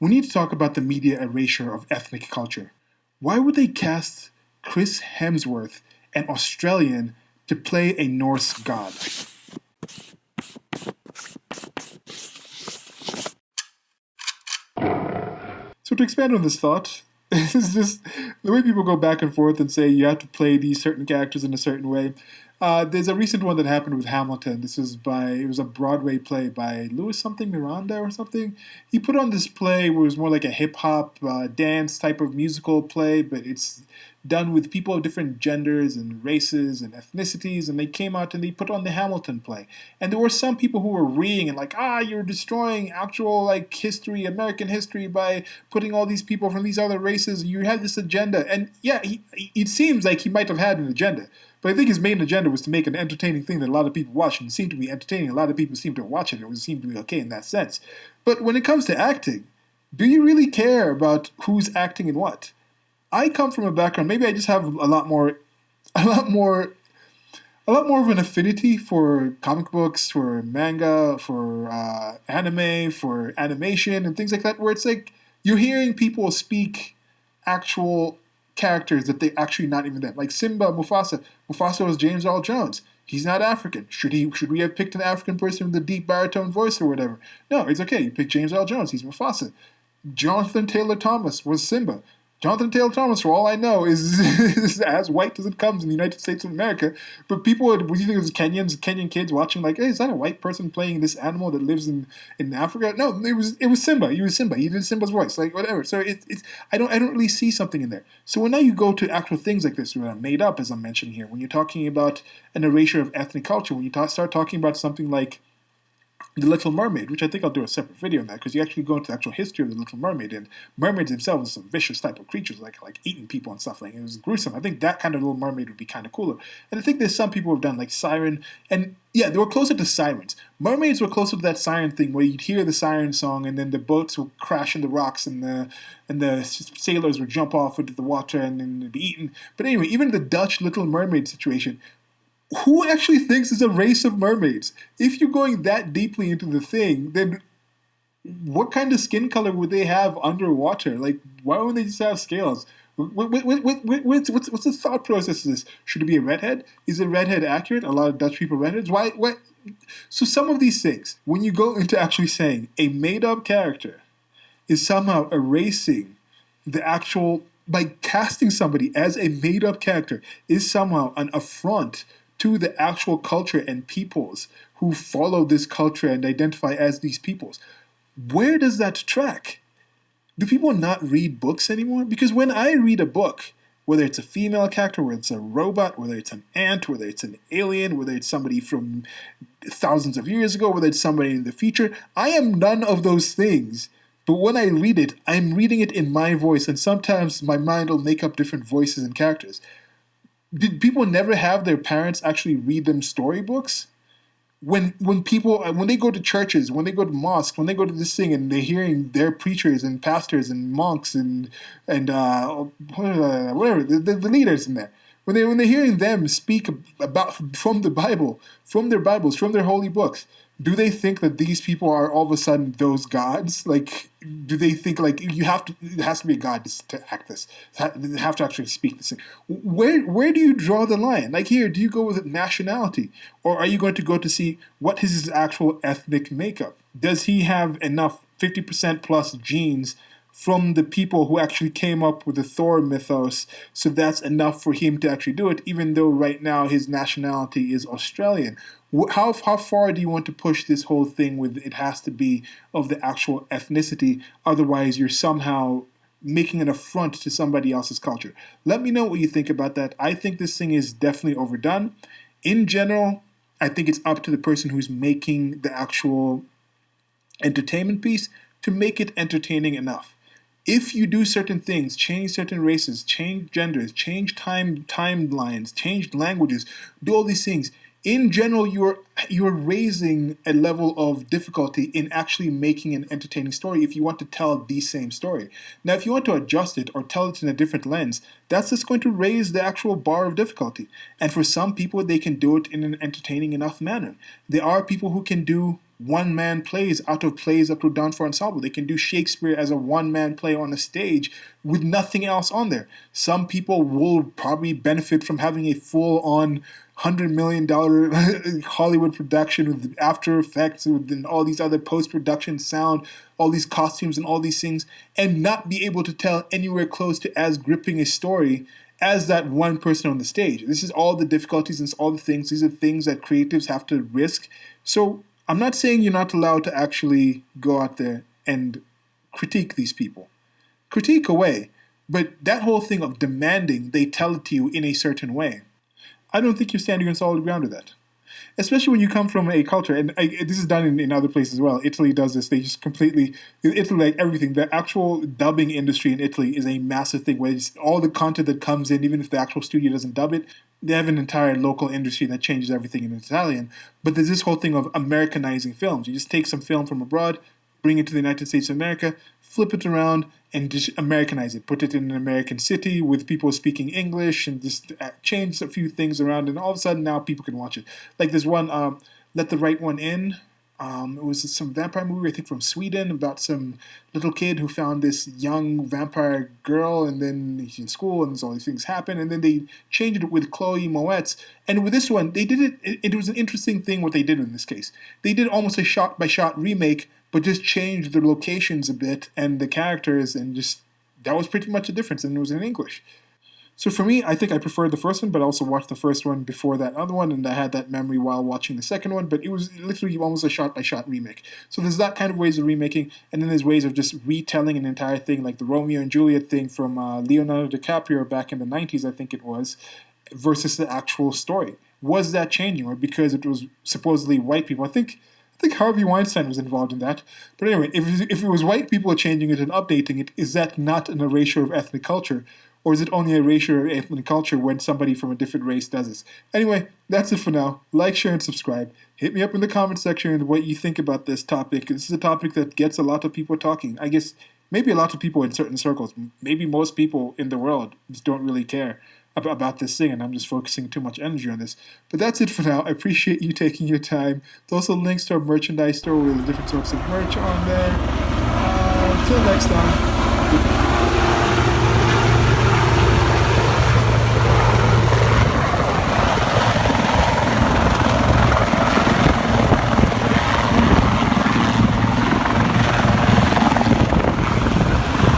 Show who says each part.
Speaker 1: we need to talk about the media erasure of ethnic culture. Why would they cast Chris Hemsworth, an Australian, to play a Norse god? So to expand on this thought, this is just the way people go back and forth and say you have to play these certain characters in a certain way. There's a recent one that happened with Hamilton. It was a Broadway play by Louis something Miranda or something. He put on this play where it was more like a hip hop dance type of musical play, but it's done with people of different genders and races and ethnicities, and they came out and they put on the Hamilton play. And there were some people who were reading and like, you're destroying actual like history, American history, by putting all these people from these other races. You had this agenda, and yeah, it seems like he might have had an agenda. But I think his main agenda was to make an entertaining thing that a lot of people watched, and it seemed to be entertaining. A lot of people seemed to watch it. It seemed to be okay in that sense. But when it comes to acting, do you really care about who's acting in what? I come from a background. Maybe I just have a lot more of an affinity for comic books, for manga, for anime, for animation, and things like that. Where it's like you're hearing people speak actual characters that they actually not even them. Like Simba, Mufasa. Mufasa was James Earl Jones. He's not African. Should we have picked an African person with a deep baritone voice or whatever? No, it's okay. You pick James Earl Jones. He's Mufasa. Jonathan Taylor Thomas was Simba. Jonathan Taylor Thomas, for all I know, is as white as it comes in the United States of America. But people would you think it was Kenyan kids watching like, hey, is that a white person playing this animal that lives in Africa? No, it was Simba. He was Simba. He did Simba's voice, like whatever. So it's I don't really see something in there. So when now you go to actual things like this that are made up, as I'm mentioning here, when you're talking about an erasure of ethnic culture, when you start talking about something like the Little Mermaid, which I think I'll do a separate video on that, because you actually go into the actual history of the Little Mermaid, and mermaids themselves are some vicious type of creatures, like eating people and stuff. Like it was gruesome. I think that kind of Little Mermaid would be kind of cooler. And I think there's some people who have done like Siren, and yeah, they were closer to sirens. Mermaids were closer to that siren thing where you'd hear the siren song, and then the boats would crash in the rocks, and the sailors would jump off into the water and then be eaten. But anyway, even the Dutch Little Mermaid situation, who actually thinks it's a race of mermaids? If you're going that deeply into the thing, then what kind of skin color would they have underwater? Like, why wouldn't they just have scales? What's the thought process of this? Should it be a redhead? Is a redhead accurate? A lot of Dutch people redheads. Why? So some of these things, when you go into actually saying a made-up character is somehow erasing the actual, by casting somebody as a made-up character, is somehow an affront to the actual culture and peoples who follow this culture and identify as these peoples. Where does that track? Do people not read books anymore? Because when I read a book, whether it's a female character, whether it's a robot, whether it's an ant, whether it's an alien, whether it's somebody from thousands of years ago, whether it's somebody in the future, I am none of those things. But when I read it, I'm reading it in my voice, and sometimes my mind will make up different voices and characters. Did people never have their parents actually read them storybooks? When they go to churches, when they go to mosques, when they go to this thing, and they're hearing their preachers and pastors and monks and whatever the leaders in there, when they're hearing them speak about from the Bible, from their Bibles, from their holy books, do they think that these people are all of a sudden those gods? Like, do they think like it has to be a god to act this? They have to actually speak this thing. Where do you draw the line? Like here, do you go with nationality, or are you going to go to see what is his actual ethnic makeup? Does he have enough 50% plus genes from the people who actually came up with the Thor mythos, so that's enough for him to actually do it, even though right now his nationality is Australian? How far do you want to push this whole thing with it has to be of the actual ethnicity, otherwise you're somehow making an affront to somebody else's culture? Let me know what you think about that. I think this thing is definitely overdone. In general, I think it's up to the person who's making the actual entertainment piece to make it entertaining enough. If you do certain things, change certain races, change genders, change timelines, change languages, do all these things, in general, you're raising a level of difficulty in actually making an entertaining story if you want to tell the same story. Now, if you want to adjust it or tell it in a different lens, that's just going to raise the actual bar of difficulty. And for some people, they can do it in an entertaining enough manner. There are people who can do one man plays out of plays that were done for ensemble. They can do Shakespeare as a one man play on a stage with nothing else on there. Some people will probably benefit from having a full on $100 million Hollywood production with After Effects and all these other post production sound, all these costumes and all these things, and not be able to tell anywhere close to as gripping a story as that one person on the stage. This is all the difficulties and all the things. These are things that creatives have to risk. So I'm not saying you're not allowed to actually go out there and critique these people. Critique away. But that whole thing of demanding they tell it to you in a certain way, I don't think you're standing on solid ground with that. Especially when you come from a culture, and this is done in other places as well. Italy does this. They just completely, Italy, like everything, the actual dubbing industry in Italy is a massive thing where it's all the content that comes in, even if the actual studio doesn't dub it, they have an entire local industry that changes everything in Italian. But there's this whole thing of Americanizing films. You just take some film from abroad, bring it to the United States of America, flip it around, and just Americanize it. Put it in an American city with people speaking English, and just change a few things around, and all of a sudden now people can watch it. Like there's one, Let the Right One In. It was some vampire movie, I think, from Sweden about some little kid who found this young vampire girl, and then he's in school, and all these things happen, and then they changed it with Chloe Moretz. And with this one, they did it. It was an interesting thing what they did in this case. They did almost a shot-by-shot remake, but just changed the locations a bit and the characters, and just that was pretty much the difference, and it was in English. So for me, I think I preferred the first one, but I also watched the first one before that other one, and I had that memory while watching the second one, but it was literally almost a shot-by-shot remake. So there's that kind of ways of remaking, and then there's ways of just retelling an entire thing, like the Romeo and Juliet thing from Leonardo DiCaprio back in the 90s, I think it was, versus the actual story. Was that changing, or because it was supposedly white people? I think Harvey Weinstein was involved in that. But anyway, if it was white people changing it and updating it, is that not an erasure of ethnic culture? Or is it only a erasure of ethnic culture when somebody from a different race does this? Anyway, that's it for now. Like, share, and subscribe. Hit me up in the comment section and what you think about this topic. This is a topic that gets a lot of people talking. I guess maybe a lot of people in certain circles. Maybe most people in the world just don't really care about this thing, and I'm just focusing too much energy on this. But that's it for now. I appreciate you taking your time. There's also links to our merchandise store with different sorts of merch on there. Until next time.